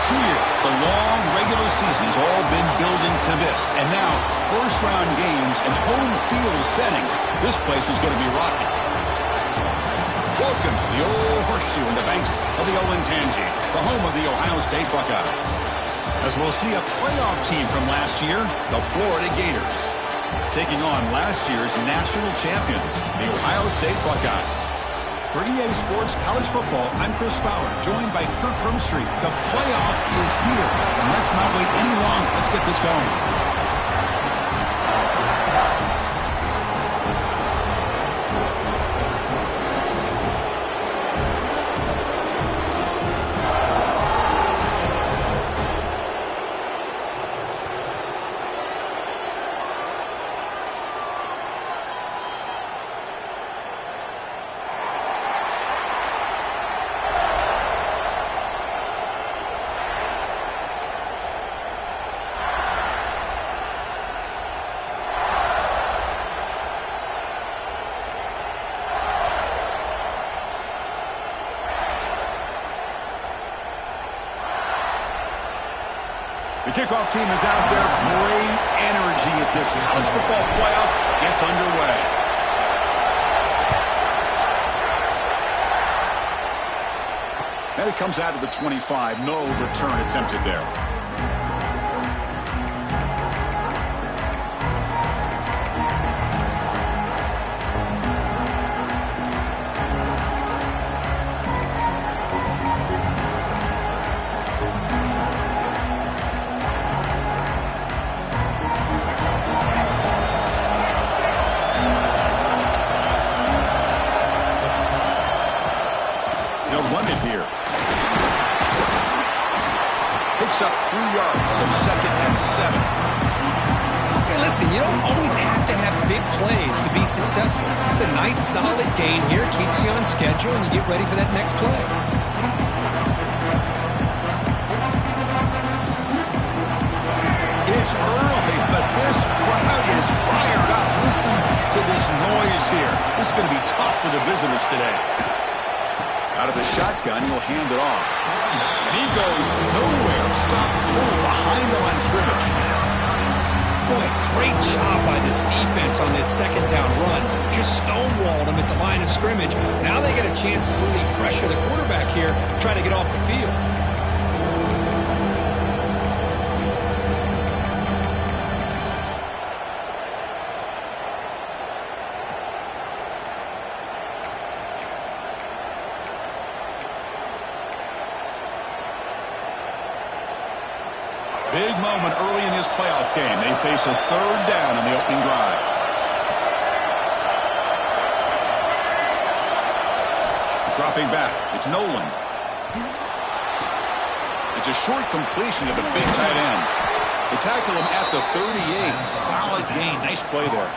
is here. The long regular season has all been building to this. And now, first-round games and home field settings. This place is going to be rocking. Welcome to the old horseshoe in the banks of the Olentangy, the home of the Ohio State Buckeyes. As we'll see a playoff team from last year, the Florida Gators, taking on last year's national champions, the Ohio State Buckeyes. For EA Sports College Football, I'm Chris Fowler, joined by Kirk Hermstreet. The playoff is here, and let's not wait any longer. Let's get this going. The kickoff team is out there. Great energy as this college football playoff gets underway. And it comes out of the 25. No return attempted there. Up 3 yards, so 2nd and 7. Hey, listen, you don't always have to have big plays to be successful. It's a nice, solid gain here, keeps you on schedule, and you get ready for that next play. It's early, but this crowd is fired up. Listen to this noise here. This is going to be tough for the visitors today. Out of the shotgun, he'll hand it off. And he goes nowhere. Stopped cold behind the line of scrimmage. Boy, great job by this defense on this 2nd down run. Just stonewalled him at the line of scrimmage. Now they get a chance to really pressure the quarterback here, try to get off the field. Big moment early in this playoff game. They face a 3rd down in the opening drive. Dropping back, it's Nolan. It's a short completion to the big tight end. They tackle him at the 38. Solid gain. Nice play there.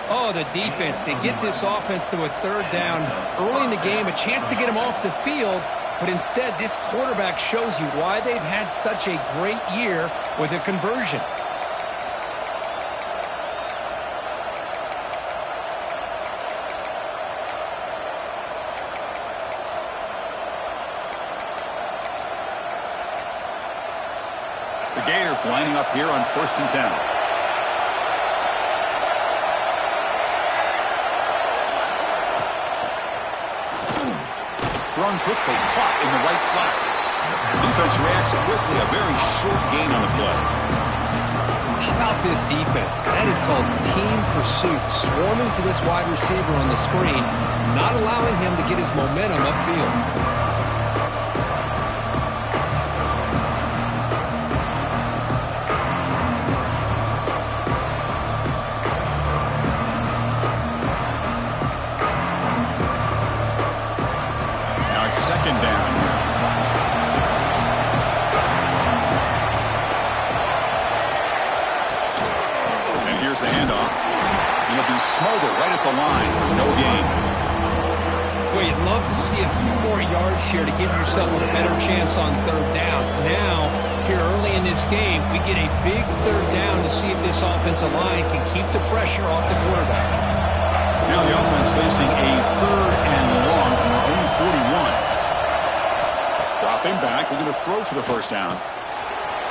Oh, the defense. They get this offense to a 3rd down early in the game, a chance to get him off the field. But instead, this quarterback shows you why they've had such a great year with a conversion. The Gators lining up here on 1st and 10. Thrown quickly, caught in the right flat. The defense reacts quickly, a very short gain on the play. How about this defense? That is called team pursuit. Swarming to this wide receiver on the screen, not allowing him to get his momentum upfield. Smothered right at the line for no gain. Well, you'd love to see a few more yards here to give yourself a better chance on 3rd down. Now, here early in this game, we get a big 3rd down to see if this offensive line can keep the pressure off the quarterback. Now the offense facing a 3rd and long from their own 41. Drop Dropping back, looking to throw for the first down.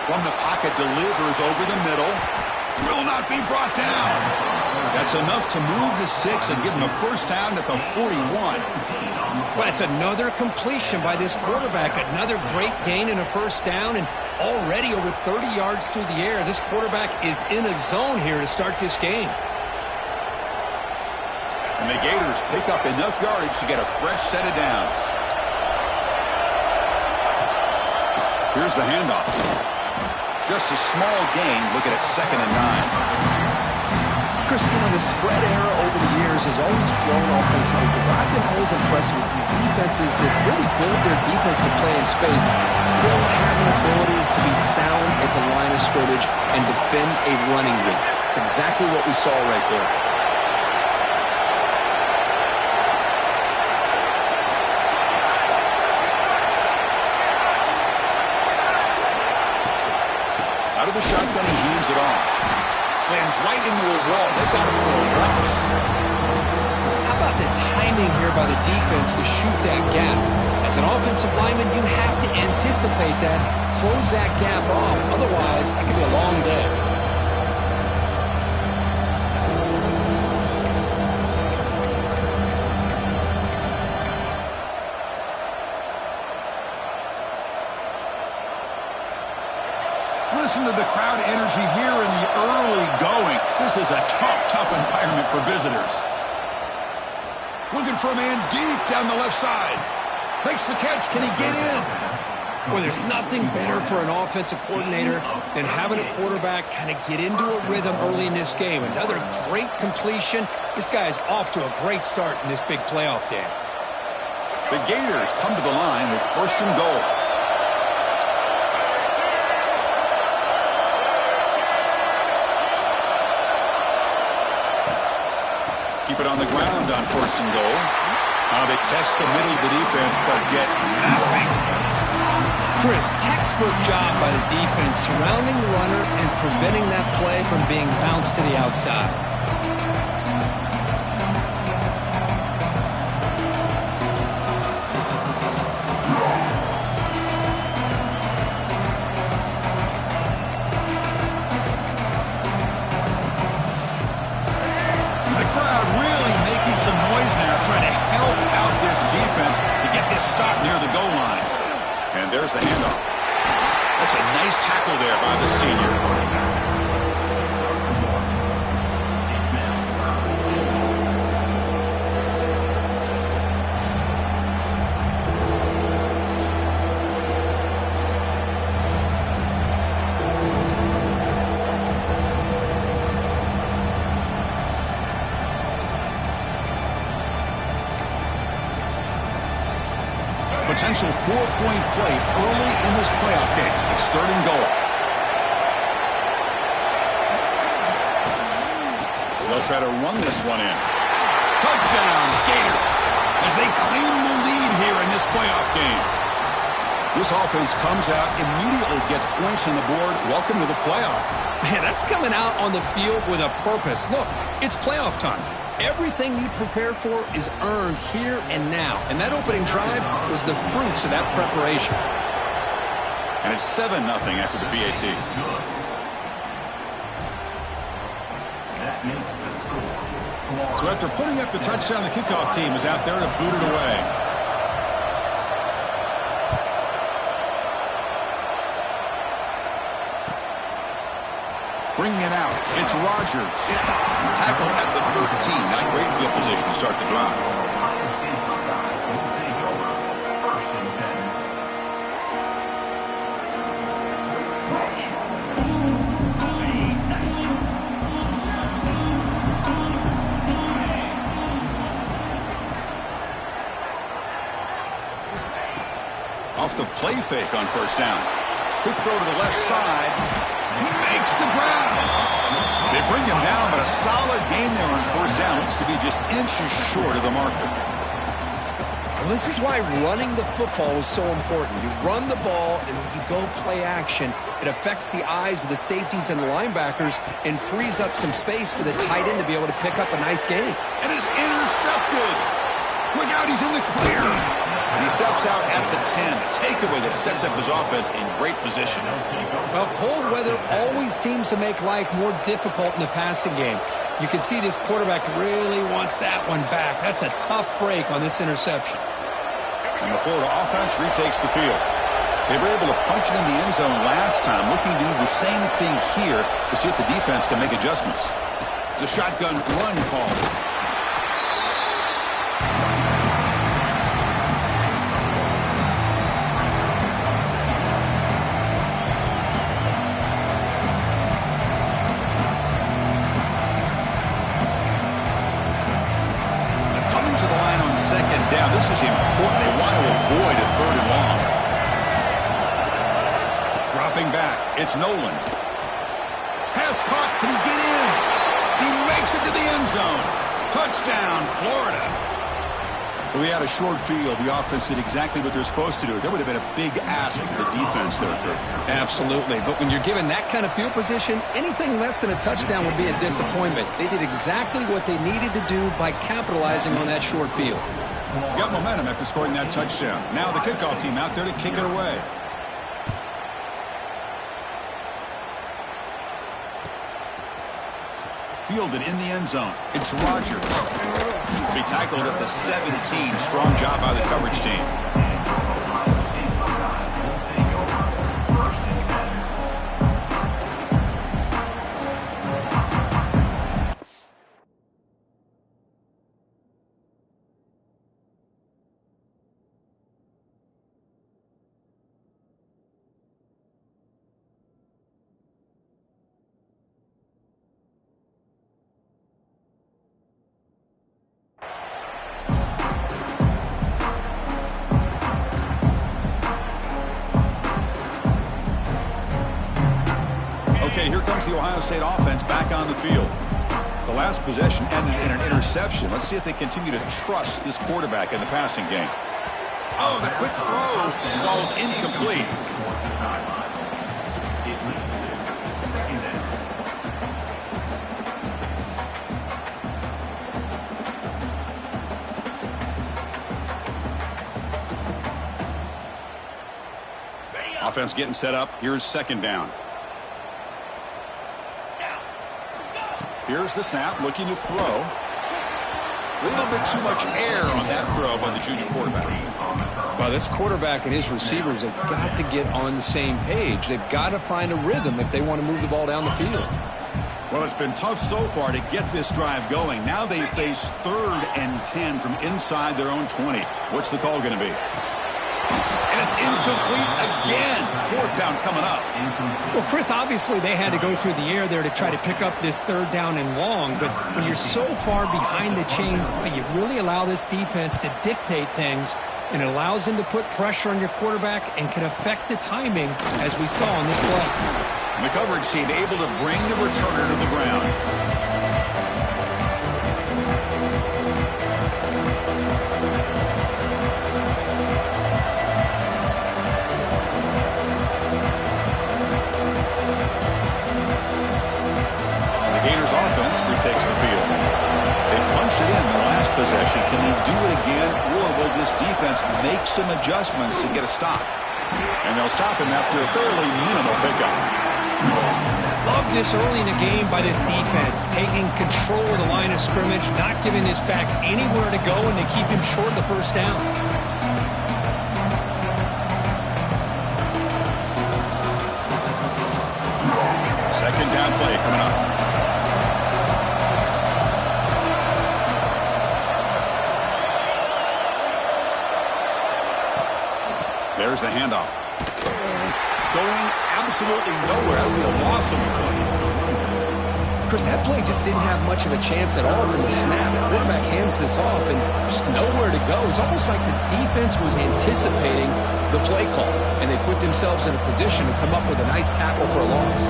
From the pocket, delivers over the middle. Will not be brought down. That's enough to move the sticks and give him a first down at the 41. But it's another completion by this quarterback. Another great gain and a first down, and already over 30 yards through the air. This quarterback is in a zone here to start this game. And the Gators pick up enough yardage to get a fresh set of downs. Here's the handoff. Just a small gain. Looking at 2nd and 9. Chris, the spread era over the years has always grown offensively, but I've been always impressed with the defenses that really build their defense to play in space, still have an ability to be sound at the line of scrimmage and defend a running game. It's exactly what we saw right there. Out of the shotgun, he hands it off. Slams right into a wall. They've got him for a loss. How about the timing here by the defense to shoot that gap? As an offensive lineman, you have to anticipate that, close that gap off. Otherwise, it could be a long day. Listen to the crowd energy here in the early going. This is a tough environment for visitors. Looking for a man deep down the left side. Makes the catch. Can he get in? Well, there's nothing better for an offensive coordinator than having a quarterback kind of get into a rhythm early in this game. Another great completion. This guy is off to a great start in this big playoff game. The Gators come to the line with 1st and goal. Keep it on the ground on 1st and goal. They test the middle of the defense, but get nothing. Chris, textbook job by the defense surrounding the runner and preventing that play from being bounced to the outside. Stop near the goal line. And there's the handoff. That's a nice tackle there by the senior. Potential 4-point play early in this playoff game. It's 3rd and goal. They'll try to run this one in. Touchdown, Gators, as they claim the lead here in this playoff game. This offense comes out, immediately gets points on the board. Welcome to the playoff. Man, that's coming out on the field with a purpose. Look, it's playoff time. Everything you prepare for is earned here and now. And that opening drive was the fruits of that preparation. And it's 7-0 after the PAT. So after putting up the touchdown, the kickoff team is out there to boot it away. Bringing it out, it's Rodgers. Tackle at the 13. Not great field position to start the drive. Off the play fake on 1st down. Quick throw to the left side. He makes the grab. They bring him down, but a solid gain there on 1st down. Looks to be just inches short of the marker. Well, this is why running the football is so important. You run the ball, and then you go play action. It affects the eyes of the safeties and the linebackers and frees up some space for the tight end to be able to pick up a nice gain. And is intercepted. Look out, he's in the clear. And he steps out at the 10. A takeaway that sets up his offense in great position. Well, cold weather always seems to make life more difficult in the passing game. You can see this quarterback really wants that one back. That's a tough break on this interception. And the Florida offense retakes the field. They were able to punch it in the end zone last time, looking to do the same thing here to see if the defense can make adjustments. It's a shotgun run call. Coming to the line on second down, this is important. They want to avoid a third and long. Dropping back, it's Nolan. Pass caught, can he get in? He makes it to the end zone. Touchdown, Florida. Well, we had a short field. The offense did exactly what they're supposed to do. That would have been a big ask for the defense there, Kirk. Absolutely. But when you're given that kind of field position, anything less than a touchdown would be a disappointment. They did exactly what they needed to do by capitalizing on that short field. Got momentum after scoring that touchdown. Now the kickoff team out there to kick it away. Fielded in the end zone. It's Roger. Be tackled at the 17. Strong job by the coverage team. Okay, here comes the Ohio State offense back on the field. The last possession ended in an interception. Let's see if they continue to trust this quarterback in the passing game. Oh, the quick throw falls incomplete. Offense getting set up. Here's second down. Here's the snap, looking to throw. A little bit too much air on that throw by the junior quarterback. Well, this quarterback and his receivers have got to get on the same page. They've got to find a rhythm if they want to move the ball down the field. Well, it's been tough so far to get this drive going. Now they face 3rd and 10 from inside their own 20. What's the call going to be? And it's incomplete again. 4th down coming up. Well, Chris, obviously they had to go through the air there to try to pick up this 3rd down and long. But when you're so far behind the chains, boy, you really allow this defense to dictate things. And it allows them to put pressure on your quarterback and can affect the timing, as we saw on this play. And the coverage team able to bring the returner to the ground. Takes the field. They punched it in the last possession. Can they do it again, or will this defense make some adjustments to get a stop? And they'll stop him after a fairly minimal pickup. Love this early in the game by this defense, taking control of the line of scrimmage, not giving this back anywhere to go, and they keep him short of the 1st down. Second down play coming up. There's the handoff. Going absolutely nowhere. That would be a loss on the play. Chris, that play just didn't have much of a chance at all from the snap. The quarterback hands this off and just nowhere to go. It's almost like the defense was anticipating the play call, and they put themselves in a position to come up with a nice tackle for a loss.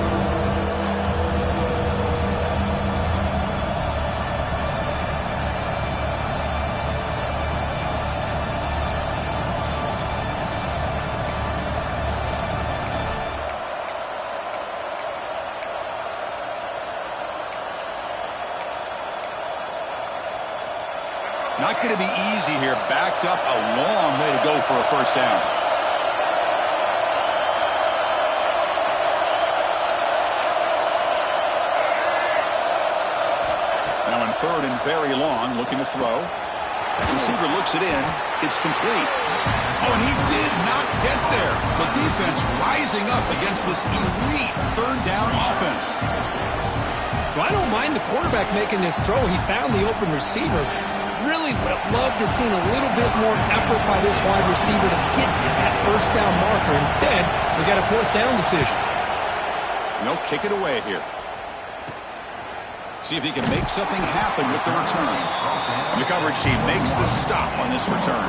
Not going to be easy here. Backed up a long way to go for a first down. Now in third and very long, looking to throw. Receiver looks it in. It's complete. Oh, and he did not get there. The defense rising up against this elite third down offense. Well, I don't mind the quarterback making this throw. He found the open receiver. Really would have loved to have seen a little bit more effort by this wide receiver to get to that first down marker. Instead, we got a fourth down decision. No, kick it away here. See if he can make something happen with the return. And the coverage team makes the stop on this return.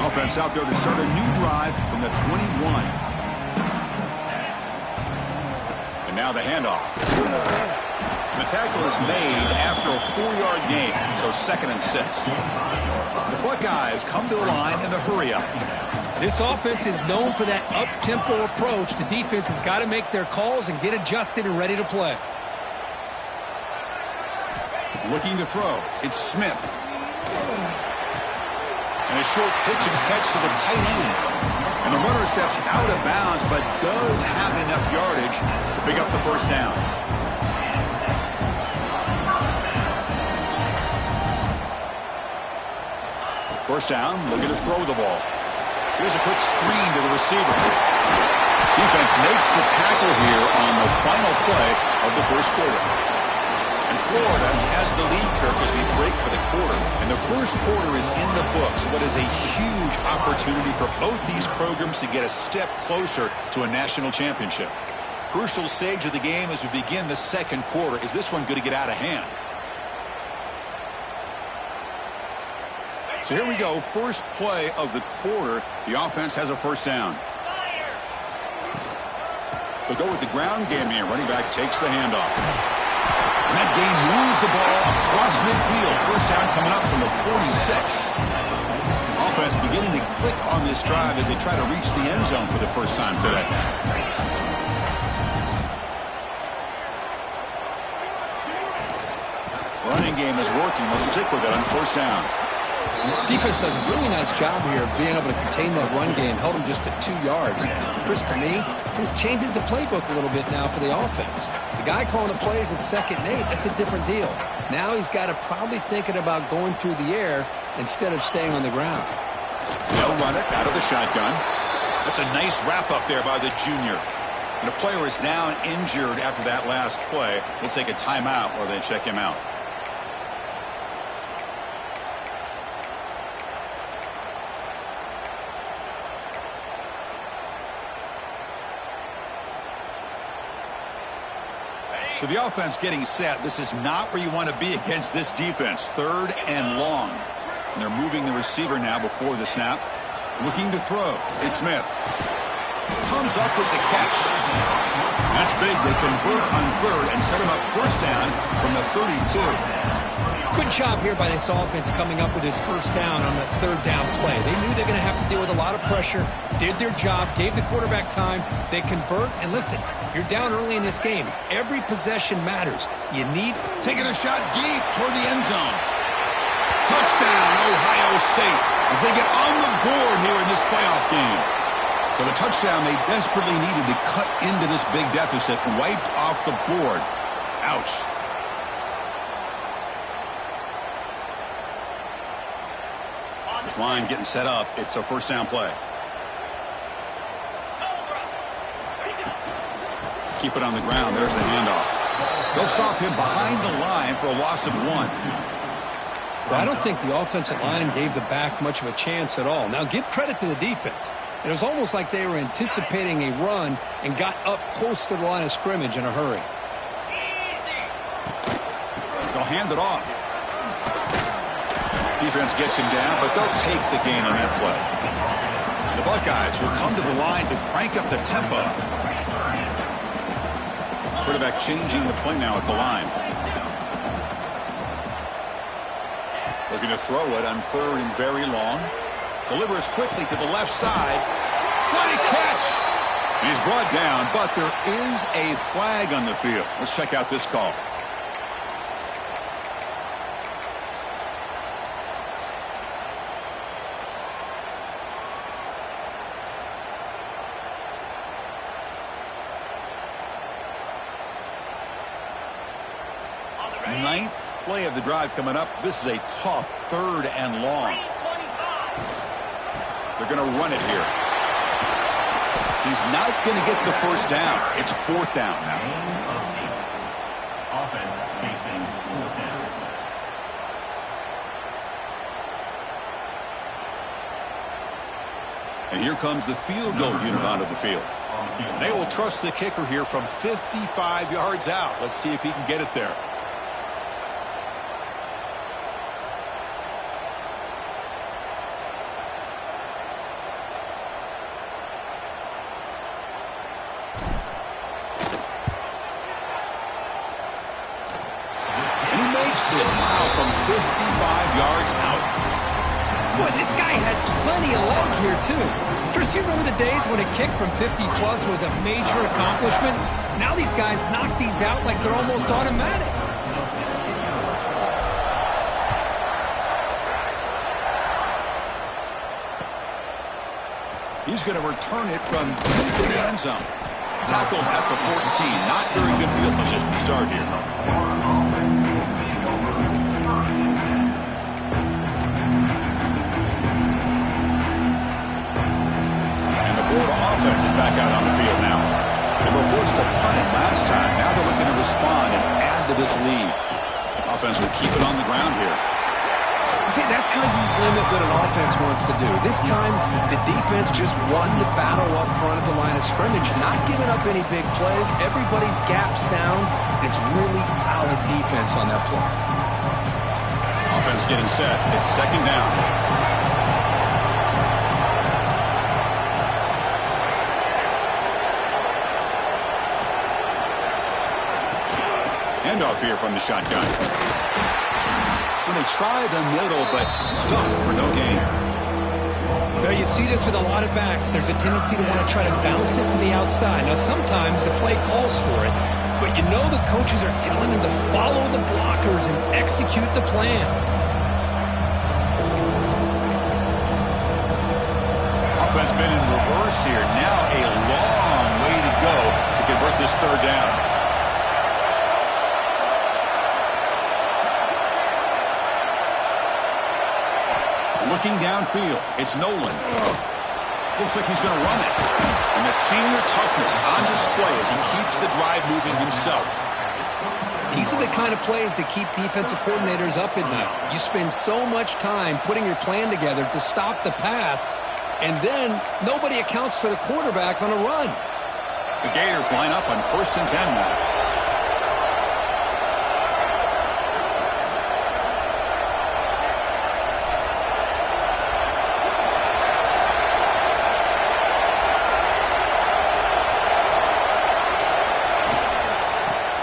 Offense out there to start a new drive from the 21. And now the handoff. The tackle is made after a 4-yard gain, so 2nd and 6. The Buckeyes come to the line in the hurry-up. This offense is known for that up-tempo approach. The defense has got to make their calls and get adjusted and ready to play. Looking to throw. It's Smith. And a short pitch and catch to the tight end. And the runner steps out of bounds, but does have enough yardage to pick up the first down. First down, looking to throw the ball. Here's a quick screen to the receiver. Defense makes the tackle here on the final play of the first quarter. And Florida has the lead, Kirk, as we break for the quarter. And the first quarter is in the books. What is a huge opportunity for both these programs to get a step closer to a national championship. Crucial stage of the game as we begin the second quarter. Is this one going to get out of hand? So here we go, first play of the quarter. The offense has a first down. They'll go with the ground game here. Running back takes the handoff. And that game moves the ball across midfield. First down coming up from the 46. Offense beginning to click on this drive as they try to reach the end zone for the first time today. Running game is working. They'll stick with it on first down. Defense does a really nice job here of being able to contain that run game, held them just at 2 yards. Chris, to me, this changes the playbook a little bit now for the offense. The guy calling the plays at 2nd and 8, that's a different deal. Now he's got to probably thinking about going through the air instead of staying on the ground. They'll run it out of the shotgun. That's a nice wrap up there by the junior. And the player is down injured after that last play. We'll take a timeout or they check him out. So the offense getting set. This is not where you want to be against this defense. 3rd and long. And they're moving the receiver now before the snap. Looking to throw. It's Smith. Comes up with the catch. That's big. They convert on 3rd and set him up first down from the 32. Good job here by this offense coming up with his first down on the 3rd down play. They knew they're going to have to deal with a lot of pressure, did their job, gave the quarterback time. They convert, and listen, you're down early in this game. Every possession matters. You need... Taking a shot deep toward the end zone. Touchdown, Ohio State, as they get on the board here in this playoff game. So the touchdown they desperately needed to cut into this big deficit, wiped off the board. Ouch. This line getting set up. It's a first down play. Keep it on the ground. There's the handoff. They'll stop him behind the line for a loss of 1. Well, I don't think the offensive line gave the back much of a chance at all. Now, give credit to the defense. It was almost like they were anticipating a run and got up close to the line of scrimmage in a hurry. They'll hand it off. Defense gets him down, but they'll take the gain on that play. The Buckeyes will come to the line to crank up the tempo. Quarterback changing the play now at the line. Looking to throw it on 3rd and very long. Delivers quickly to the left side. What a catch! He's brought down, but there is a flag on the field. Let's check out this call. Ninth play of the drive coming up. This is a tough 3rd and long. They're going to run it here. He's not going to get the first down. It's 4th down now. Offense facing 4th down. And here comes the field goal unit onto the field. They will trust the kicker here from 55 yards out. Let's see if he can get it there. Wow, from 55 yards out. Boy, this guy had plenty of leg here, too. Chris, you remember the days when a kick from 50-plus was a major accomplishment? Now these guys knock these out like they're almost automatic. He's going to return it from deep in the end zone. Tackled at the 14. Not very good field position to start here. Florida offense is back out on the field now. They were forced to punt it last time. Now they're looking to respond and add to this lead. Offense will keep it on the ground here. See, that's how you limit what an offense wants to do. This time, the defense just won the battle up front at the line of scrimmage, not giving up any big plays. Everybody's gap sound. It's really solid defense on that play. Offense getting set. It's 2nd down. Handoff here from the shotgun. When they try the middle, but stuck for no gain. Now, you see this with a lot of backs. There's a tendency to want to try to bounce it to the outside. Now, sometimes the play calls for it, but you know the coaches are telling them to follow the blockers and execute the plan. Offense been in reverse here. Now a long way to go to convert this 3rd down. Looking downfield, it's Nolan. Looks like he's going to run it. And that senior toughness on display as he keeps the drive moving himself. These are the kind of plays that keep defensive coordinators up at night. You spend so much time putting your plan together to stop the pass, and then nobody accounts for the quarterback on a run. The Gators line up on 1st and 10 now.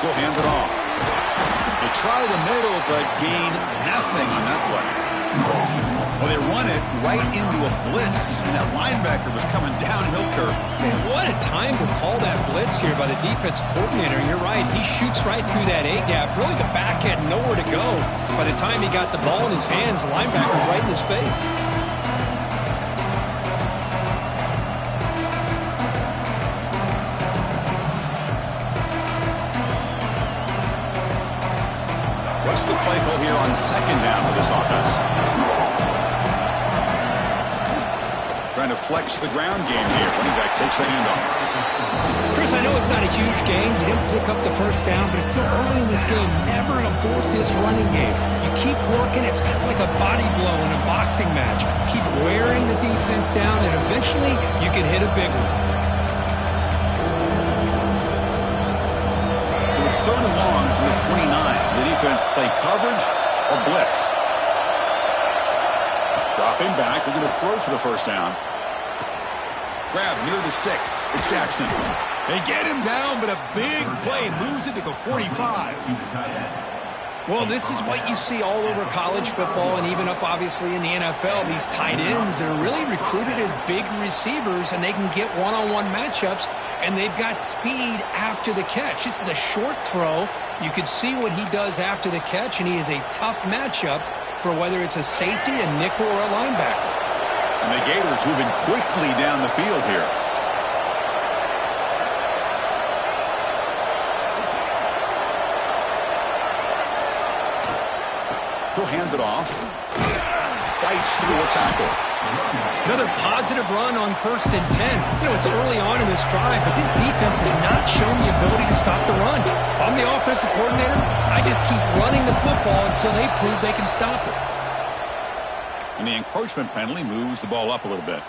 He'll hand it off. They try the middle, but gain nothing on that play. Well, they run it right into a blitz, and that linebacker was coming downhill curve. Man, what a time to call that blitz here by the defensive coordinator. You're right. He shoots right through that A-gap. Really, the back had nowhere to go. By the time he got the ball in his hands, the linebacker's right in his face. What's the play call here on 2nd down for this offense? Trying to flex the ground game here. Running back takes the handoff. Chris, I know it's not a huge gain. You didn't pick up the first down, but it's still early in this game. Never abort this running game. You keep working. It's kind of like a body blow in a boxing match. Keep wearing the defense down, and eventually you can hit a big one. So it's 3rd and long from the 29. The defense play coverage or blitz. Dropping back. They're going to throw for the first down. Grab near the sticks. It's Jackson. They get him down, but a big play moves it to the 45. Well, this is what you see all over college football and even up, obviously, in the NFL. These tight ends that are really recruited as big receivers, and they can get one-on-one matchups, and they've got speed after the catch. This is a short throw. You could see what he does after the catch, and he is a tough matchup for whether it's a safety, a nickel, or a linebacker. And the Gators moving quickly down the field here. He'll hand it off. Fights through a tackle. Another positive run on 1st and 10. You know, it's early on in this drive, but this defense has not shown the ability to stop the run. If I'm the offensive coordinator, I just keep running the football until they prove they can stop it. And the encroachment penalty moves the ball up a little bit.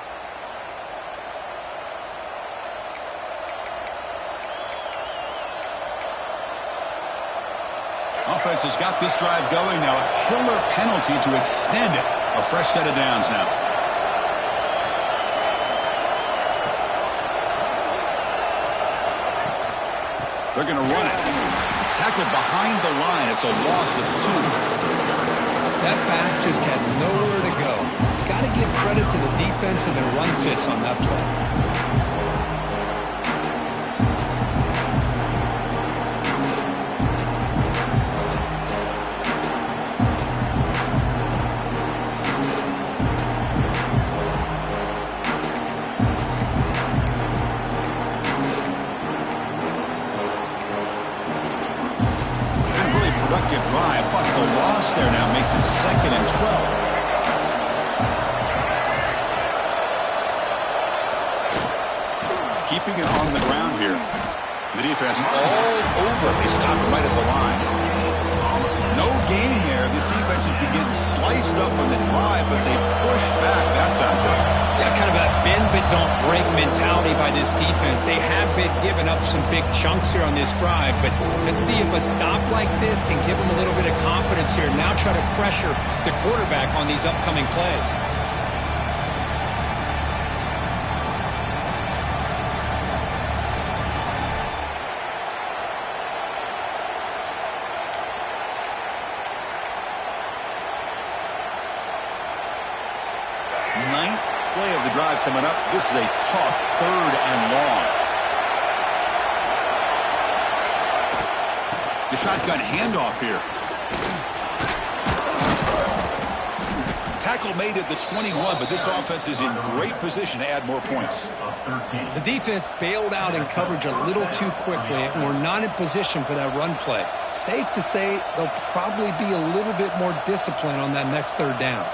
Offense has got this drive going now. A killer penalty to extend it. A fresh set of downs now. They're going to run it. Tackled behind the line. It's a loss of 2. That back just had nowhere to go. Got to give credit to the defense and their run fits on that play. Drive, but the loss there now makes it 2nd and 12. Keeping it on the ground here. The defense all over. They stop right at the line. No gain there. This defense has been getting sliced up on the drive, but they push back that time. Yeah, kind of a bend but don't break mentality by this defense. They have been giving up some big chunks here on this drive, but let's see if a stop like this can give them a little bit of confidence here. Now try to pressure the quarterback on these upcoming plays. Play of the drive coming up. This is a tough 3rd and long. The shotgun handoff here. Tackle made at the 21, but this offense is in great position to add more points. The defense bailed out in coverage a little too quickly, and we're not in position for that run play. Safe to say they'll probably be a little bit more disciplined on that next 3rd down.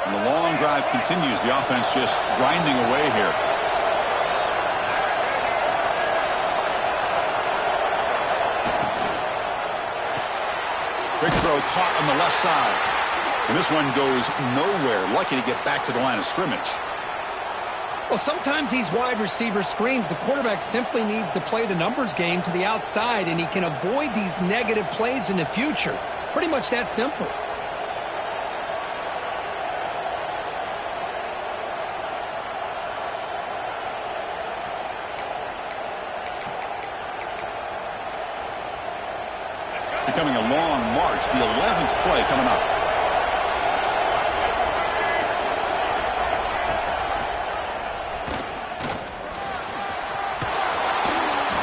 The long drive continues. The offense just grinding away here. Quick throw caught on the left side. And this one goes nowhere. Lucky to get back to the line of scrimmage. Well, sometimes these wide receiver screens, the quarterback simply needs to play the numbers game to the outside, and he can avoid these negative plays in the future. Pretty much that simple. Becoming a long march. The 11th play coming up.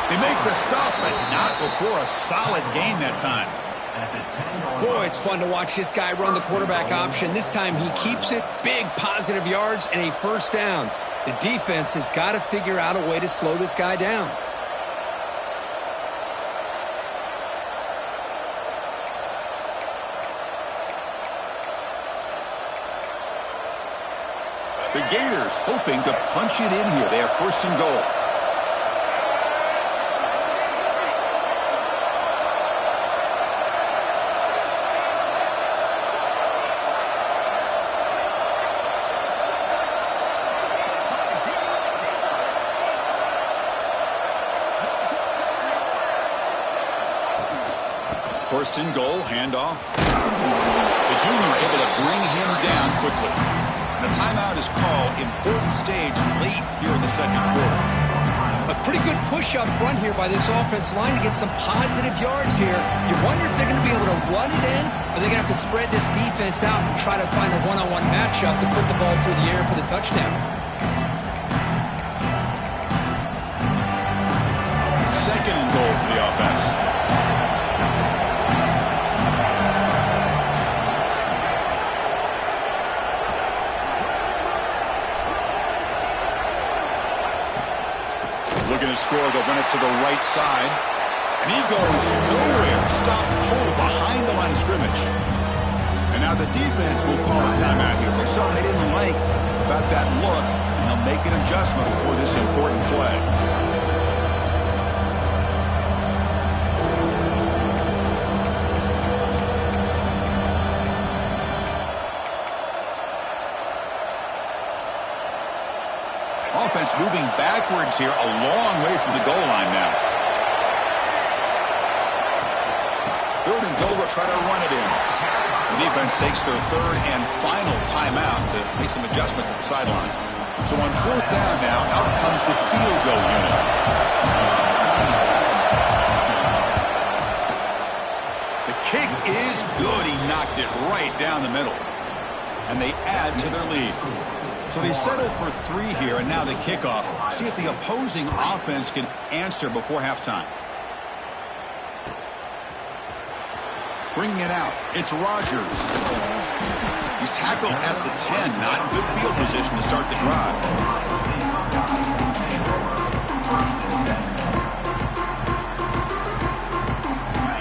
They make the stop, but not before a solid gain that time. Boy, it's fun to watch this guy run the quarterback option. This time he keeps it. Big positive yards and a 1st down. The defense has got to figure out a way to slow this guy down. The Gators hoping to punch it in here. They have 1st and goal. First and goal, handoff. The junior able to bring him down quickly. And a timeout is called. Important stage late here in the second quarter. A pretty good push up front here by this offense line to get some positive yards here. You wonder if they're going to be able to run it in, or they're going to have to spread this defense out and try to find a one-on-one matchup to put the ball through the air for the touchdown. Second and goal for the offense. Looking to score, they'll run it to the right side. And he goes nowhere. Stop cold behind the line of scrimmage. And now the defense will call a timeout here. There's something they didn't like about that look, and they'll make an adjustment before this important play. Offense moving backwards here, a long way from the goal line now. Third and goal, will try to run it in. The defense takes their third and final timeout to make some adjustments at the sideline. So on fourth down now, out comes the field goal unit. The kick is good. He knocked it right down the middle. And they add to their lead. So they settled for 3 here, and now the kickoff. See if the opposing offense can answer before halftime. Bringing it out, it's Rodgers. He's tackled at the 10. Not in good field position to start the drive.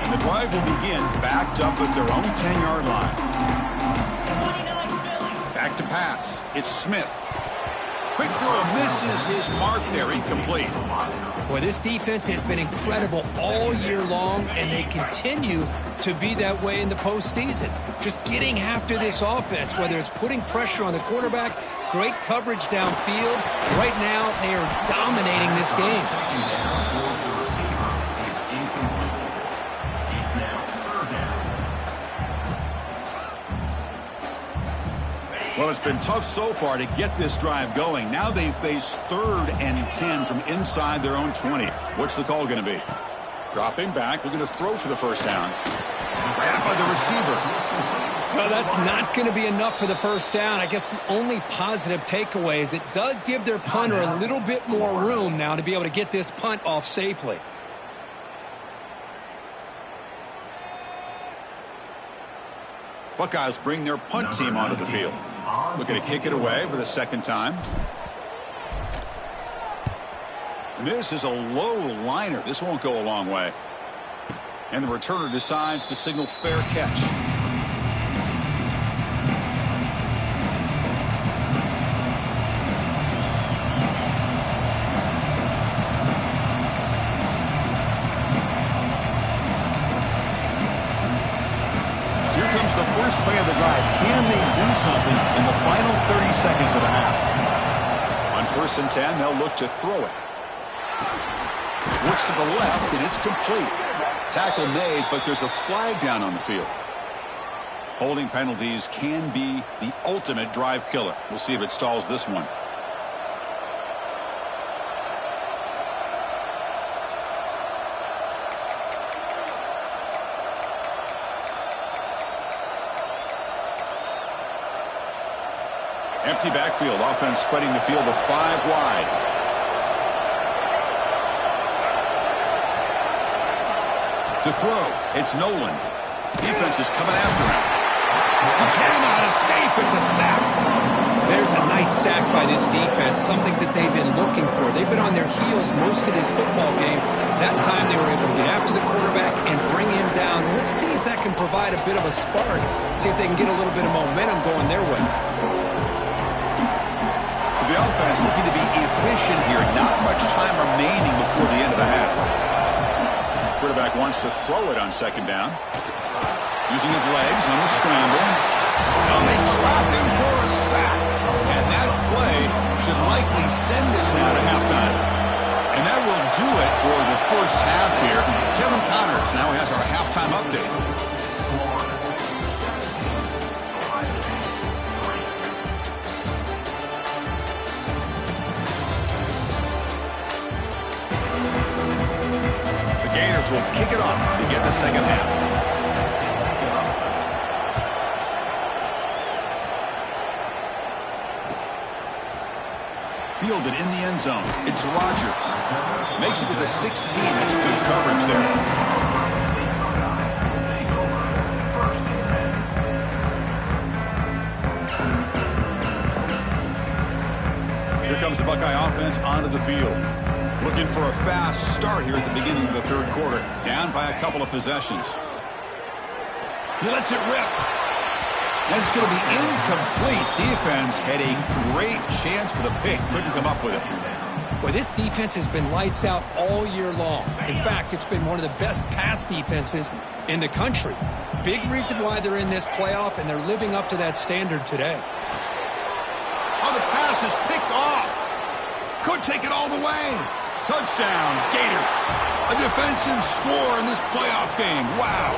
And the drive will begin backed up at their own 10-yard line. Back to pass. It's Smith. Quick throw misses his mark there. Incomplete. Boy, this defense has been incredible all year long, and they continue to be that way in the postseason. Just getting after this offense, whether it's putting pressure on the quarterback, great coverage downfield. Right now, they are dominating this game. Well, it's been tough so far to get this drive going. Now they face 3rd and 10 from inside their own 20. What's the call going to be? Dropping back, looking to throw for the first down. Grabbed by the receiver. Well, that's not going to be enough for the first down. I guess the only positive takeaway is it does give their punter a little bit more room now to be able to get this punt off safely. Buckeyes bring their punt team onto the field. Looking to kick it away for the second time. This is a low liner. This won't go a long way. And the returner decides to signal fair catch. The first play of the drive. Can they do something in the final 30 seconds of the half? On 1st and 10, they'll look to throw it. Looks to the left, and it's complete. Tackle made, but there's a flag down on the field. Holding penalties can be the ultimate drive killer. We'll see if it stalls this one. Empty backfield. Offense spreading the field to 5 wide. To throw, it's Nolan. Defense is coming after him. He cannot escape. It's a sack. There's a nice sack by this defense, something that they've been looking for. They've been on their heels most of this football game. That time they were able to get after the quarterback and bring him down. Let's see if that can provide a bit of a spark. See if they can get a little bit of momentum going their way. The offense looking to be efficient here. Not much time remaining before the end of the half. Quarterback wants to throw it on 2nd down. Using his legs on the scramble. Well, they trapped him for a sack. And that play should likely send us now to halftime. And that will do it for the first half here. Kevin Connors now has our halftime update. The Gators will kick it off to begin the second half. Fielded in the end zone. It's Rodgers. Makes it to the 16. That's good coverage there. Here comes the Buckeye offense onto the field. Looking for a fast start here at the beginning of the third quarter. Down by a couple of possessions. He lets it rip. And it's going to be incomplete. Defense had a great chance for the pick. Couldn't come up with it. Well, this defense has been lights out all year long. In fact, it's been one of the best pass defenses in the country. Big reason why they're in this playoff, and they're living up to that standard today. Oh, the pass is picked off. Could take it all the way. Touchdown, Gators. A defensive score in this playoff game. Wow.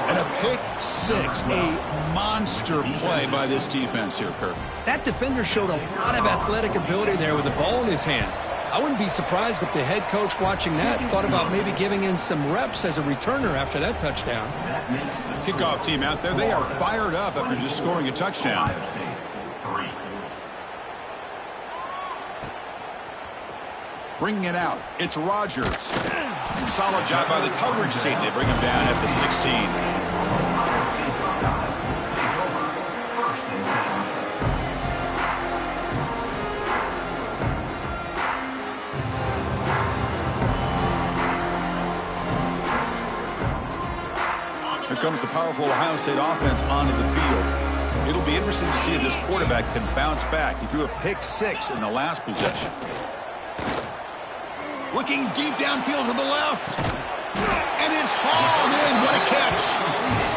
And a pick six, a monster play by this defense here, Kirk. That defender showed a lot of athletic ability there with the ball in his hands. I wouldn't be surprised if the head coach watching that thought about maybe giving him some reps as a returner after that touchdown. Kickoff team out there, they are fired up after just scoring a touchdown. Bringing it out, it's Rodgers. Solid job by the coverage team. They bring him down at the 16. Here comes the powerful Ohio State offense onto the field. It'll be interesting to see if this quarterback can bounce back. He threw a pick six in the last possession. Looking deep downfield to the left. And it's hauled in. What a catch.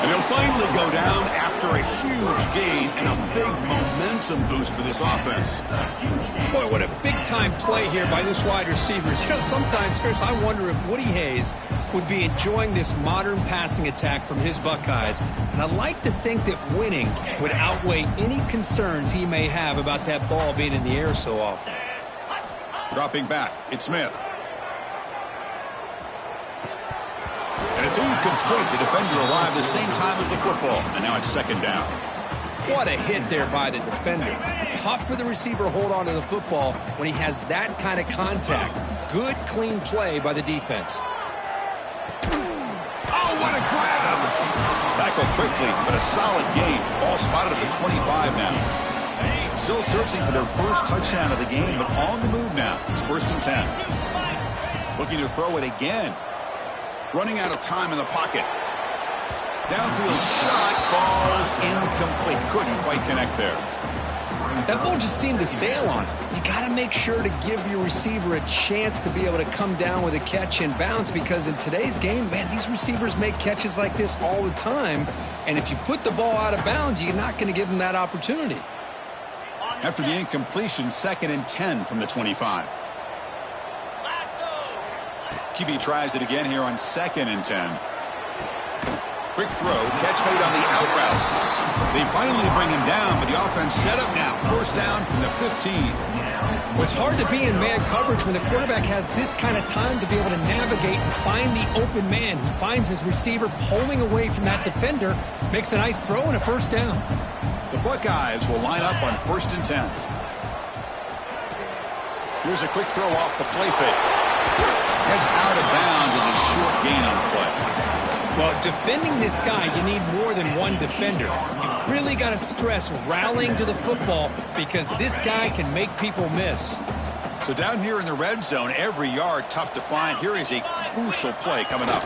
And he'll finally go down after a huge gain and a big momentum boost for this offense. Boy, what a big-time play here by this wide receivers. You know, sometimes, Chris, I wonder if Woody Hayes would be enjoying this modern passing attack from his Buckeyes. And I'd like to think that winning would outweigh any concerns he may have about that ball being in the air so often. Dropping back, it's Smith. And it's incomplete. The defender arrived the same time as the football. And now it's second down. What a hit there by the defender. Tough for the receiver to hold on to the football when he has that kind of contact. Good, clean play by the defense. Oh, what a grab! Tackled quickly, but a solid gain. Ball spotted at the 25 now. Still searching for their first touchdown of the game, but on the move now. It's 1st and 10. Looking to throw it again. Running out of time in the pocket. Downfield shot falls incomplete. Couldn't quite connect there. That ball just seemed to sail on it. You got to make sure to give your receiver a chance to be able to come down with a catch and bounce, because in today's game, man, these receivers make catches like this all the time. And if you put the ball out of bounds, you're not going to give them that opportunity. After the incompletion, 2nd and 10 from the 25. QB tries it again here on 2nd and 10. Quick throw, catch made on the out route. They finally bring him down, but the offense set up now. 1st down from the 15. Well, it's hard to be in man coverage when the quarterback has this kind of time to be able to navigate and find the open man. He finds his receiver pulling away from that defender, makes a nice throw and a 1st down. The Buckeyes will line up on 1st and 10. Here's a quick throw off the play fake. That's out of bounds as a short gain on play. Well, defending this guy, you need more than one defender. You've really got to stress rallying to the football, because this guy can make people miss. So down here in the red zone, every yard tough to find. Here is a crucial play coming up.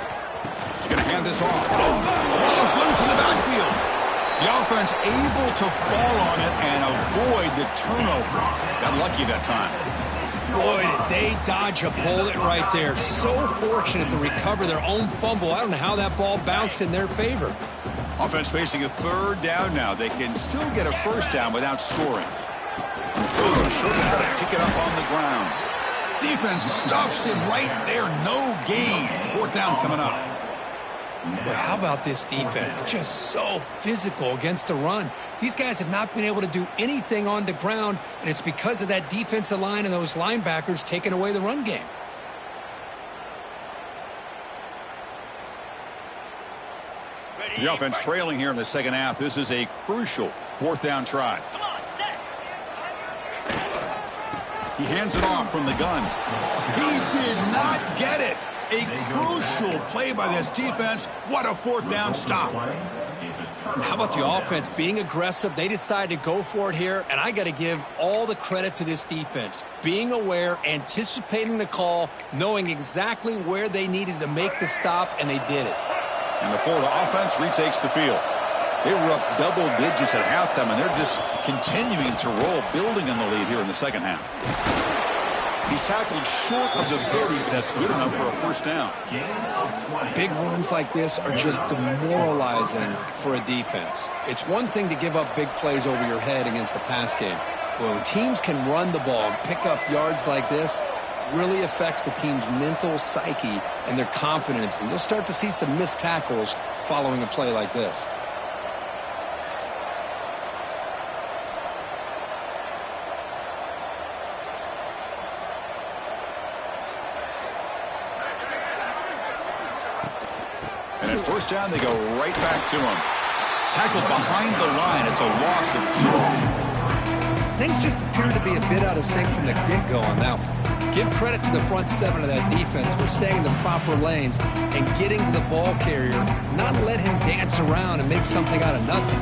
He's going to hand this off. The ball is loose in the backfield. The offense able to fall on it and avoid the turnover. Got lucky that time. Boy, did they dodge a bullet right there. So fortunate to recover their own fumble. I don't know how that ball bounced in their favor. Offense facing a 3rd down now. They can still get a 1st down without scoring. Short to try to pick it up on the ground. Defense stuffs him right there. No gain. Fourth down coming up. Well, how about this defense? Just so physical against the run. These guys have not been able to do anything on the ground, and it's because of that defensive line and those linebackers taking away the run game. The offense trailing here in the second half. This is a crucial fourth down try. He hands it off from the gun. He did not get it. A crucial play by this defense. What a fourth down stop. How about the offense being aggressive? They decided to go for it here, and I got to give all the credit to this defense. Being aware, anticipating the call, knowing exactly where they needed to make the stop, and they did it. And the Florida offense retakes the field. They were up double digits at halftime, and they're just continuing to roll, building on the lead here in the second half. He's tackled short of the 30, but that's good enough for a first down. Big runs like this are just demoralizing for a defense. It's one thing to give up big plays over your head against the pass game. But when teams can run the ball and pick up yards like this, it really affects the team's mental psyche and their confidence. And you'll start to see some missed tackles following a play like this. First down, they go right back to him. Tackled behind the line. It's a loss of 2. Things just appear to be a bit out of sync from the get-go on that one. Give credit to the front seven of that defense for staying in the proper lanes and getting to the ball carrier, not let him dance around and make something out of nothing.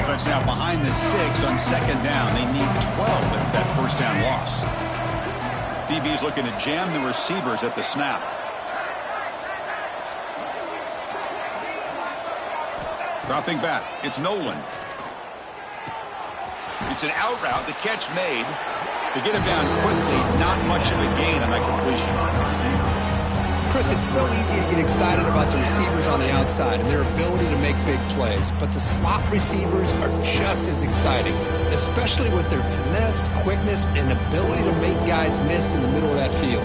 Offense now behind the sticks on second down. They need 12 at that first down loss. DB's looking to jam the receivers at the snap. Dropping back. It's Nolan. It's an out route. The catch made. To get him down quickly, not much of a gain on that completion. Chris, it's so easy to get excited about the receivers on the outside and their ability to make big plays, but the slot receivers are just as exciting, especially with their finesse, quickness, and ability to make guys miss in the middle of that field.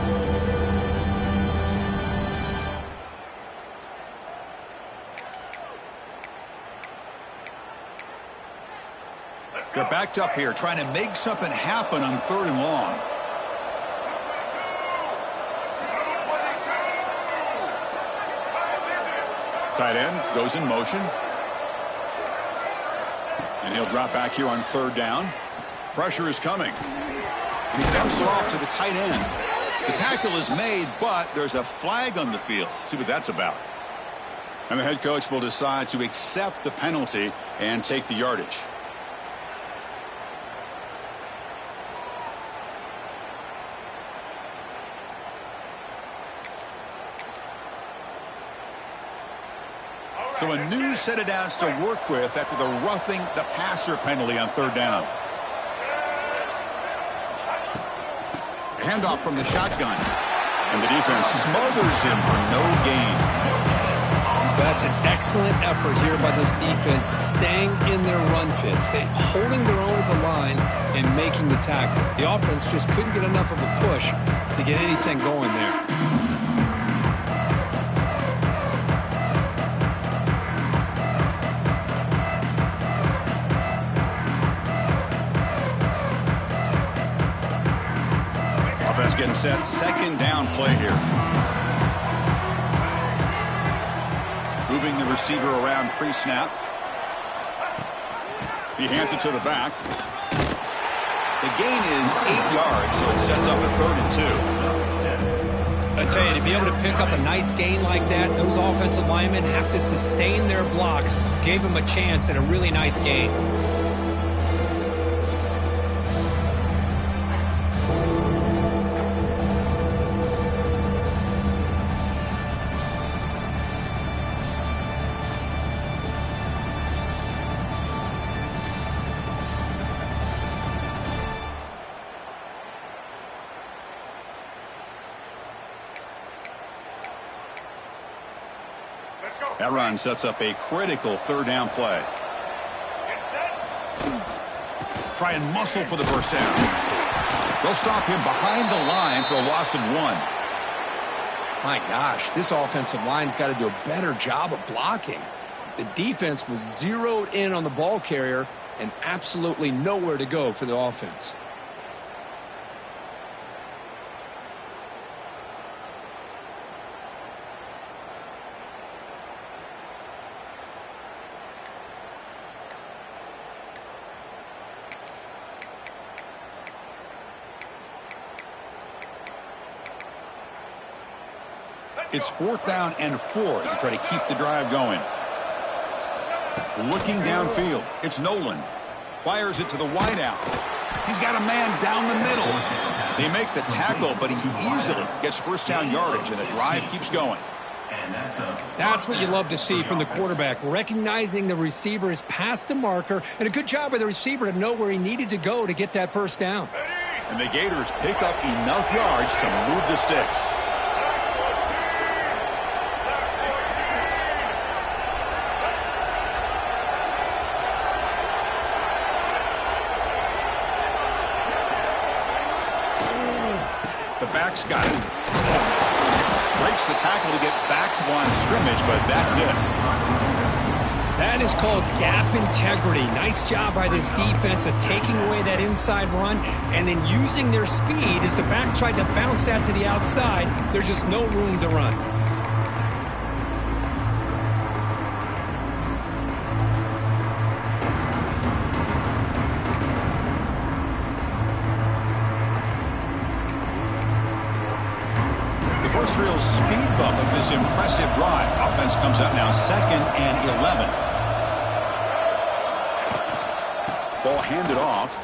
They're backed up here, trying to make something happen on 3rd and long. Tight end goes in motion. And he'll drop back here on 3rd down. Pressure is coming. And he dumps it off to the tight end. The tackle is made, but there's a flag on the field. Let's see what that's about. And the head coach will decide to accept the penalty and take the yardage. So a new set of downs to work with after the roughing the passer penalty on 3rd down. Handoff from the shotgun. And the defense smothers him for no gain. That's an excellent effort here by this defense, staying in their run fits, holding their own at the line and making the tackle. The offense just couldn't get enough of a push to get anything going there. Getting set, second down play here. Moving the receiver around pre-snap. He hands it to the back. The gain is 8 yards, so it sets up a 3rd and 2. I tell you, to be able to pick up a nice gain like that, those offensive linemen have to sustain their blocks. Gave him a chance at a really nice gain. That run sets up a critical 3rd down play. Try and muscle for the first down. They'll stop him behind the line for a loss of 1. My gosh, this offensive line's got to do a better job of blocking. The defense was zeroed in on the ball carrier and absolutely nowhere to go for the offense. It's 4th down and 4 to try to keep the drive going. Looking downfield, it's Nolan. Fires it to the wideout. He's got a man down the middle. They make the tackle, but he easily gets first down yardage, and the drive keeps going. That's what you love to see from the quarterback, recognizing the receiver is past the marker, and a good job by the receiver to know where he needed to go to get that first down. And the Gators pick up enough yards to move the sticks. Back's got it. Breaks the tackle to get back to the line of scrimmage, but that's it. That is called gap integrity. Nice job by this defense of taking away that inside run and then using their speed as the back tried to bounce that to the outside. There's just no room to run. First real speed bump of this impressive drive. Offense comes up now 2nd and 11. Ball handed off.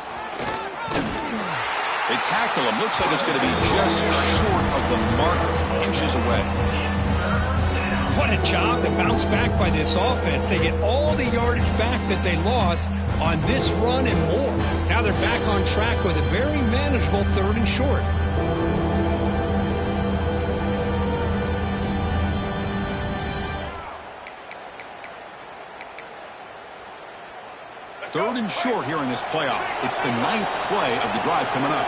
They tackle him. Looks like it's going to be just short of the marker, inches away. What a job to bounce back by this offense. They get all the yardage back that they lost on this run and more. Now they're back on track with a very manageable 3rd and short. Third and short here in this playoff. It's the 9th play of the drive coming up.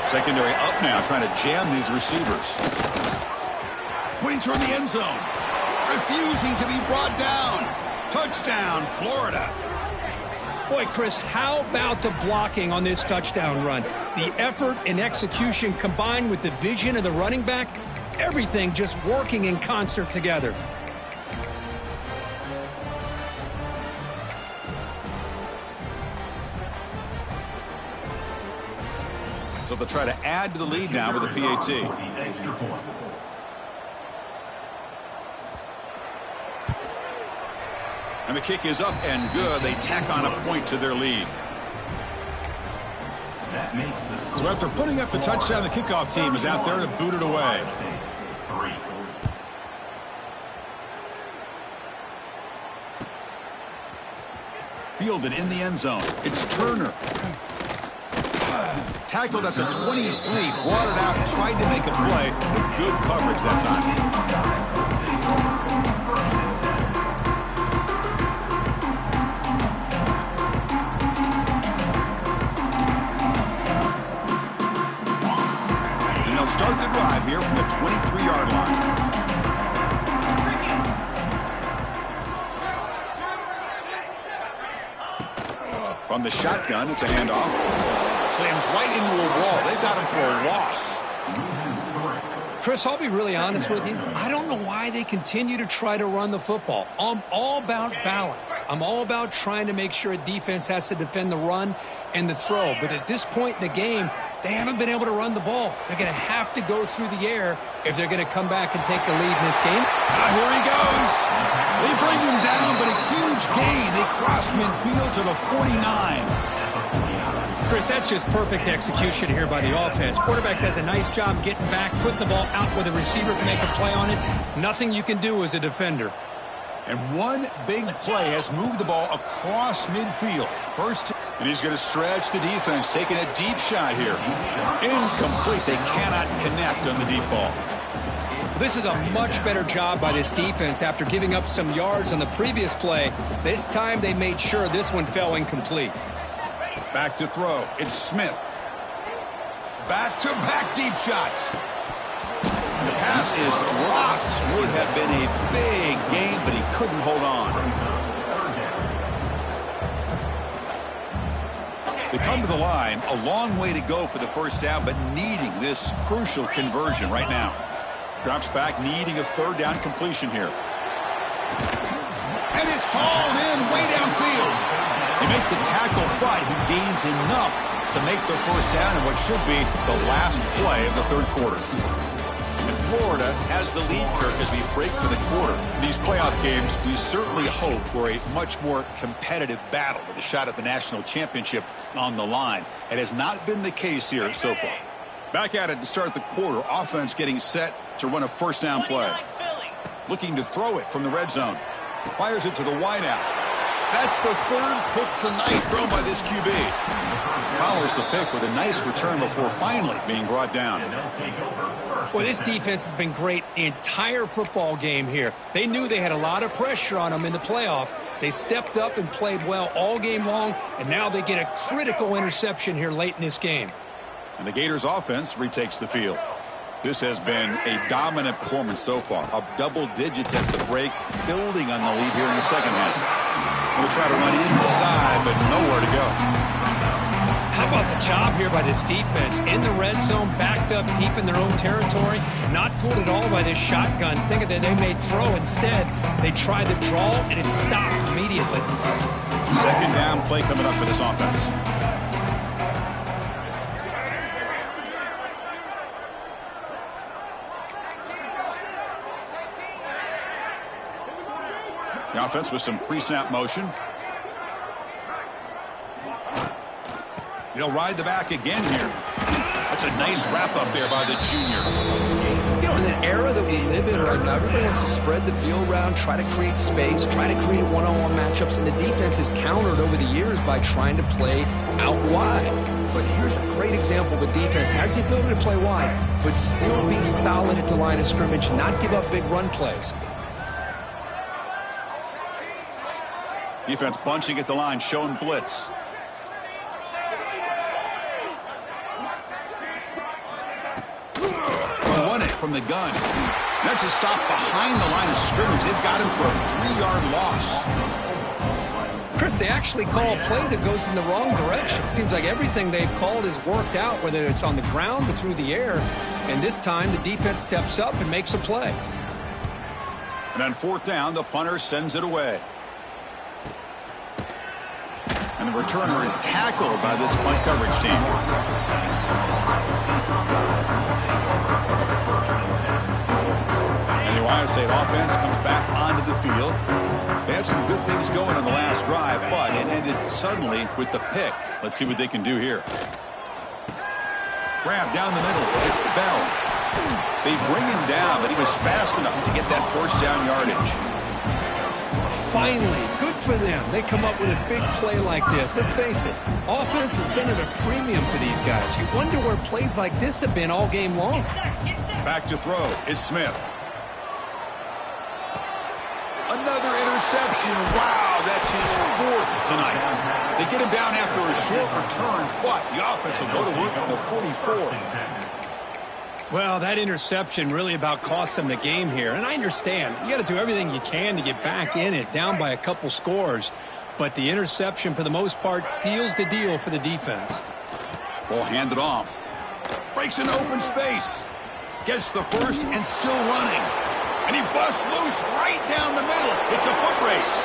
Secondary up now, trying to jam these receivers. Putting toward the end zone. Refusing to be brought down. Touchdown, Florida. Boy, Chris, how about the blocking on this touchdown run? The effort and execution combined with the vision of the running back, everything just working in concert together. So they'll try to add to the lead now with a PAT. And the kick is up and good. They tack on a point to their lead. So after putting up a touchdown, the kickoff team is out there to boot it away. Fielded in the end zone. It's Turner. Tackled at the 23, brought it out, tried to make a play, but good coverage that time. And they'll start the drive here from the 23-yard line. From the shotgun, it's a handoff. Slams right into a wall. They've got him for a loss. Chris, I'll be really honest with you. I don't know why they continue to try to run the football. I'm all about balance. I'm all about trying to make sure a defense has to defend the run and the throw. But at this point in the game, they haven't been able to run the ball. They're going to have to go through the air if they're going to come back and take the lead in this game. Here he goes. They bring him down, but a huge gain. They cross midfield to the 49. Chris, that's just perfect execution here by the offense. Quarterback does a nice job getting back, putting the ball out where the receiver can make a play on it. Nothing you can do as a defender. And one big play has moved the ball across midfield. First, and he's going to stretch the defense, taking a deep shot here. Incomplete. They cannot connect on the deep ball. This is a much better job by this defense after giving up some yards on the previous play. This time they made sure this one fell incomplete. Back to throw. It's Smith. Back-to-back deep shots. And the pass is dropped. Would have been a big game, but he couldn't hold on. They come to the line, a long way to go for the first down, but needing this crucial conversion right now. Drops back, needing a third down completion here. And it's hauled in way downfield. They make the tackle, but he gains enough to make the first down in what should be the last play of the third quarter. And Florida has the lead, Kirk, as we break for the quarter. In these playoff games, we certainly hope for a much more competitive battle with a shot at the national championship on the line. It has not been the case here so far. Back at it to start the quarter. Offense getting set to run a first down play. Looking to throw it from the red zone. Fires it to the wideout. That's the third pick tonight thrown by this QB. Follows the pick with a nice return before finally being brought down. Well, this defense has been great the entire football game here. They knew they had a lot of pressure on them in the playoff. They stepped up and played well all game long, and now they get a critical interception here late in this game. And the Gators offense retakes the field. This has been a dominant performance so far. Up double digits at the break, building on the lead here in the second half. We'll try to run inside, but nowhere to go. How about the job here by this defense? In the red zone, backed up deep in their own territory. Not fooled at all by this shotgun, thinking that they may throw. Instead, they tried the draw, and it stopped immediately. Second down play coming up for this offense. The offense with some pre-snap motion. He'll ride the back again here. That's a nice wrap up there by the junior. You know, in an era that we live in right now, everybody wants to spread the field around, try to create space, try to create one-on-one matchups, and the defense is countered over the years by trying to play out wide. But here's a great example of a defense has the ability to play wide, but still be solid at the line of scrimmage, not give up big run plays. Defense bunching at the line, showing blitz. Run it from the gun. That's a stop behind the line of scrimmage. They've got him for a 3-yard loss. Chris, they actually call a play that goes in the wrong direction. Seems like everything they've called has worked out, whether it's on the ground or through the air. And this time, the defense steps up and makes a play. And on fourth down, the punter sends it away. And the returner is tackled by this punt coverage team. And the Ohio State offense comes back onto the field. They had some good things going on the last drive, but it ended suddenly with the pick. Let's see what they can do here. Grab down the middle. It's Bell. They bring him down, but he was fast enough to get that first down yardage. Finally, good for them. They come up with a big play like this. Let's face it, offense has been at a premium for these guys. You wonder where plays like this have been all game long. Back to throw. It's Smith. Another interception. Wow, that's his fourth tonight. They get him down after a short return, but the offense will go to work on the 44. Well, that interception really about cost them the game here. And I understand. You got to do everything you can to get back in it, down by a couple scores. But the interception, for the most part, seals the deal for the defense. Ball handed off. Breaks into open space. Gets the first and still running. And he busts loose right down the middle. It's a foot race.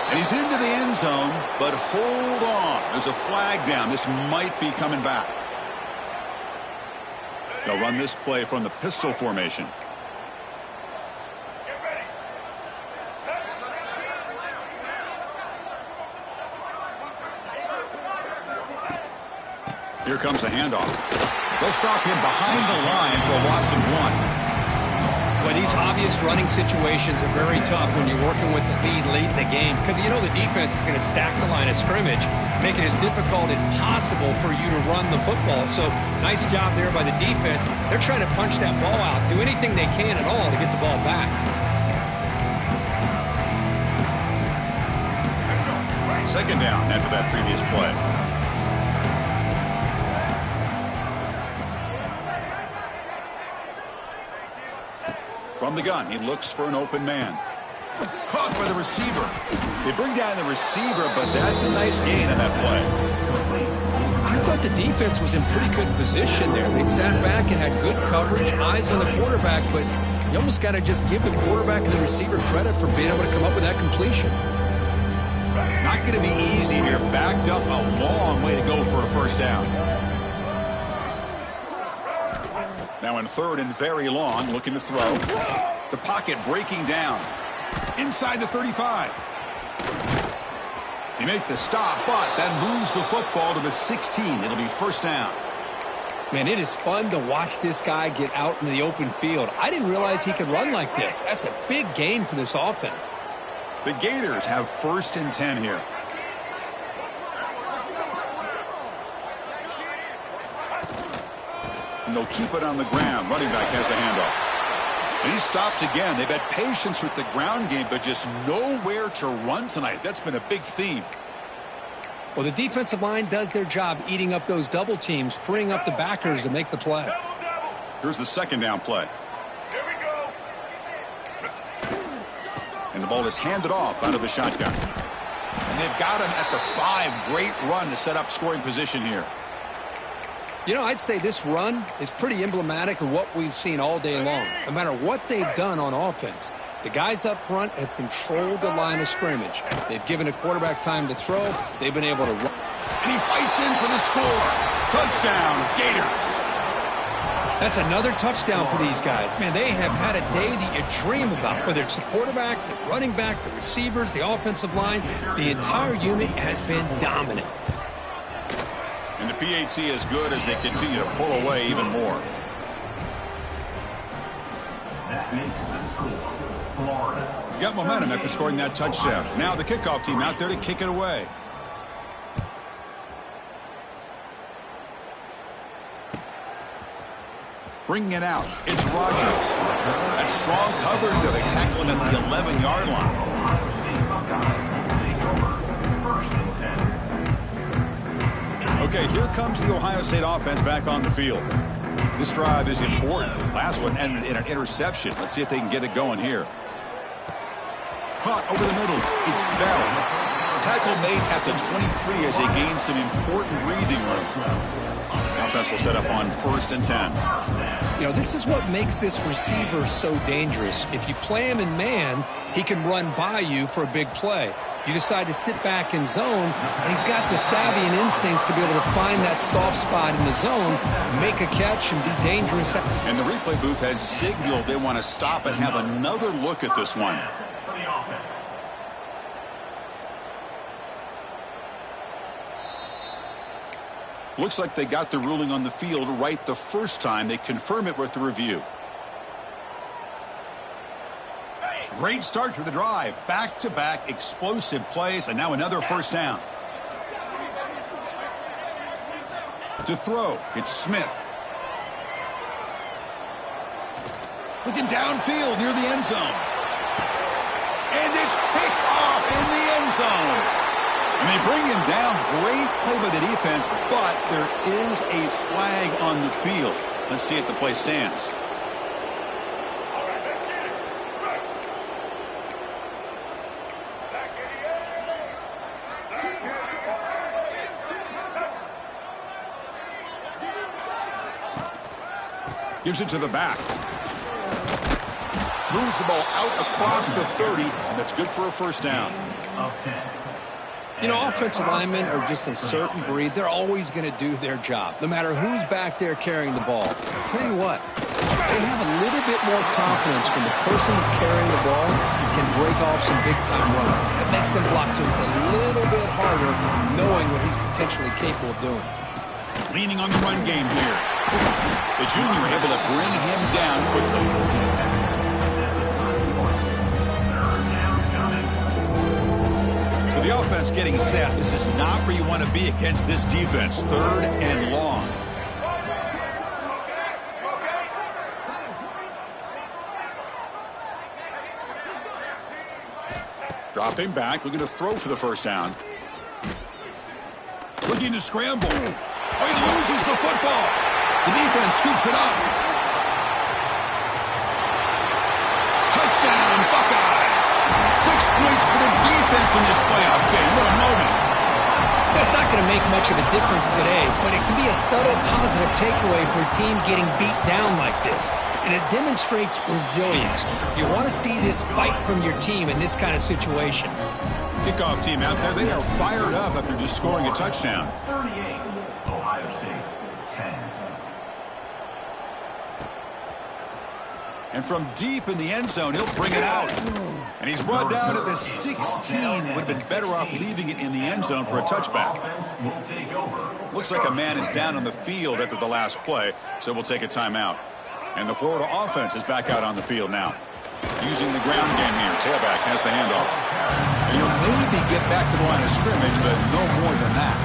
And he's into the end zone, but hold on. There's a flag down. This might be coming back. They'll run this play from the pistol formation. Here comes a handoff. They'll stop him behind the line for a loss of 1. But these obvious running situations are very tough when you're working with the lead late in the game, because you know the defense is going to stack the line of scrimmage, make it as difficult as possible for you to run the football. So nice job there by the defense. They're trying to punch that ball out, do anything they can at all to get the ball back. Second down after that previous play. From the gun, he looks for an open man. Caught by the receiver. They bring down the receiver, but that's a nice gain on that play. I thought the defense was in pretty good position there. They sat back and had good coverage, eyes on the quarterback, but you almost got to just give the quarterback and the receiver credit for being able to come up with that completion. Not going to be easy here. Backed up a long way to go for a first down. Now in third and very long, looking to throw. The pocket breaking down. Inside the 35. They make the stop, but that moves the football to the 16. It'll be first down. Man, it is fun to watch this guy get out in the open field. I didn't realize he could run like this. That's a big gain for this offense. The Gators have first and 10 here. And they'll keep it on the ground. Running back has the handoff. And he's stopped again. They've had patience with the ground game, but just nowhere to run tonight. That's been a big theme. Well, the defensive line does their job eating up those double teams, freeing up the backers to make the play. Here's the second down play. Here we go. And the ball is handed off out of the shotgun. And they've got him at the 5. Great run to set up scoring position here. You know, I'd say this run is pretty emblematic of what we've seen all day long. No matter what they've done on offense, the guys up front have controlled the line of scrimmage. They've given a quarterback time to throw. They've been able to run. And he fights in for the score. Touchdown, Gators. That's another touchdown for these guys. Man, they have had a day that you dream about. Whether it's the quarterback, the running back, the receivers, the offensive line, the entire unit has been dominant. And the PAT is good as they continue to pull away even more. That makes the score Florida. Got momentum after scoring that touchdown. Now the kickoff team out there to kick it away. Bringing it out. It's Rogers. That strong coverage there. They tackle him at the 11-yard line. First and 10. Okay, here comes the Ohio State offense back on the field. This drive is important. Last one ended in an interception. Let's see if they can get it going here. Caught over the middle. It's Bell. Tackle made at the 23 as they gain some important breathing room. The offense will set up on first and 10. You know, this is what makes this receiver so dangerous. If you play him in man, he can run by you for a big play. You decide to sit back in zone, and he's got the savvy and instincts to be able to find that soft spot in the zone, make a catch, and be dangerous. And the replay booth has signaled they want to stop and have another look at this one. For the offense. Looks like they got the ruling on the field right the first time. They confirm it with the review. Great start to the drive. Back-to-back explosive plays, and now another first down. To throw, it's Smith. Looking downfield near the end zone. And it's picked off in the end zone. And they bring him down. Great play by the defense, but there is a flag on the field. Let's see if the play stands. Gives it to the back. Moves the ball out across the 30, and that's good for a first down. Of 10. You know, offensive linemen are just a certain breed. They're always going to do their job, no matter who's back there carrying the ball. I'll tell you what, they have a little bit more confidence when the person that's carrying the ball can break off some big-time runs. That makes them block just a little bit harder, knowing what he's potentially capable of doing. Leaning on the run game here. The junior able to bring him down quickly. So the offense getting set. This is not where you want to be against this defense. Third and long. Dropping back, looking to throw for the first down. Looking to scramble. Oh, he loses the football. The defense scoops it up. points for the defense in this playoff game. What a moment. It's not going to make much of a difference today, but it can be a subtle positive takeaway for a team getting beat down like this. And it demonstrates resilience. You want to see this fight from your team in this kind of situation. Kickoff team out there, they are fired up after just scoring a touchdown. 38, Ohio State, 10. And from deep in the end zone, he'll bring it out. And he's brought down at the 16. Would have been better off leaving it in the end zone for a touchback. Looks like a man is down on the field after the last play, so we'll take a timeout. And the Florida offense is back out on the field now. Using the ground game here. Tailback has the handoff. And he'll maybe get back to the line of scrimmage, but no more than that.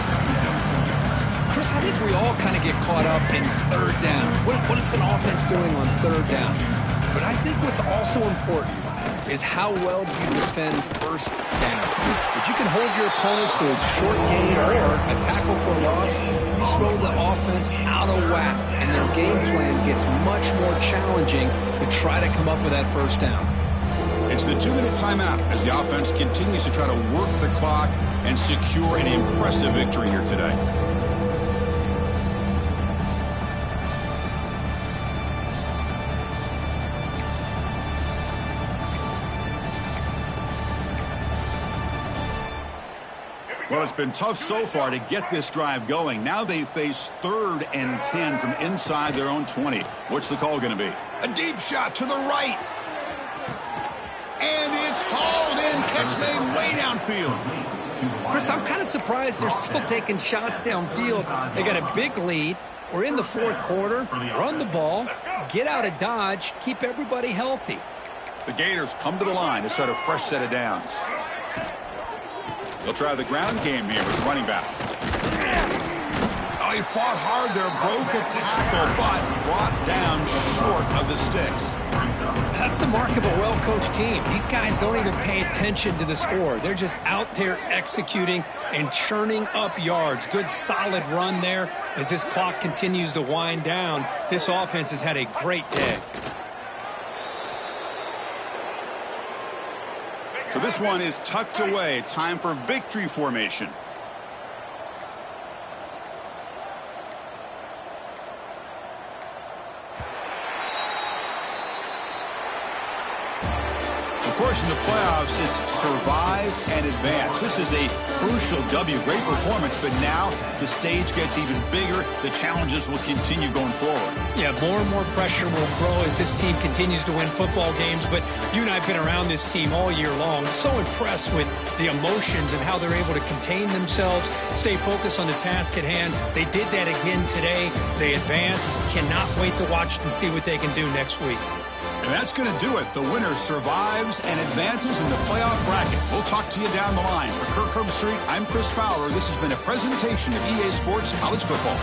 Chris, I think we all kind of get caught up in third down. What is an offense doing on third down? But I think what's also important is how well do you defend first down. If you can hold your opponents to a short gain or a tackle for a loss, you throw the offense out of whack, and their game plan gets much more challenging to try to come up with that first down. It's the 2-minute timeout as the offense continues to try to work the clock and secure an impressive victory here today. Well, it's been tough so far to get this drive going. Now they face 3rd and 10 from inside their own 20. What's the call going to be? A deep shot to the right. And it's hauled in. Catch made way downfield. Chris, I'm kind of surprised they're still taking shots downfield. They got a big lead. We're in the 4th quarter. Run the ball. Get out of Dodge. Keep everybody healthy. The Gators come to the line to start a fresh set of downs. They'll try the ground game here with the running back. Oh, he fought hard there, broke a tackle, but brought down short of the sticks. That's the mark of a well-coached team. These guys don't even pay attention to the score. They're just out there executing and churning up yards. Good, solid run there as this clock continues to wind down. This offense has had a great day. So this one is tucked away. Time for victory formation. Of course, in the playoffs, it's survive and advance. This is a crucial W. Great performance, but now the stage gets even bigger. The challenges will continue going forward. Yeah, more and more pressure will grow as this team continues to win football games. But you and I have been around this team all year long. So impressed with the emotions and how they're able to contain themselves, stay focused on the task at hand. They did that again today. They advance. Cannot wait to watch and see what they can do next week. And that's going to do it. The winner survives and advances in the playoff bracket. We'll talk to you down the line. For Kirk Herbstreit, I'm Chris Fowler. This has been a presentation of EA Sports College Football.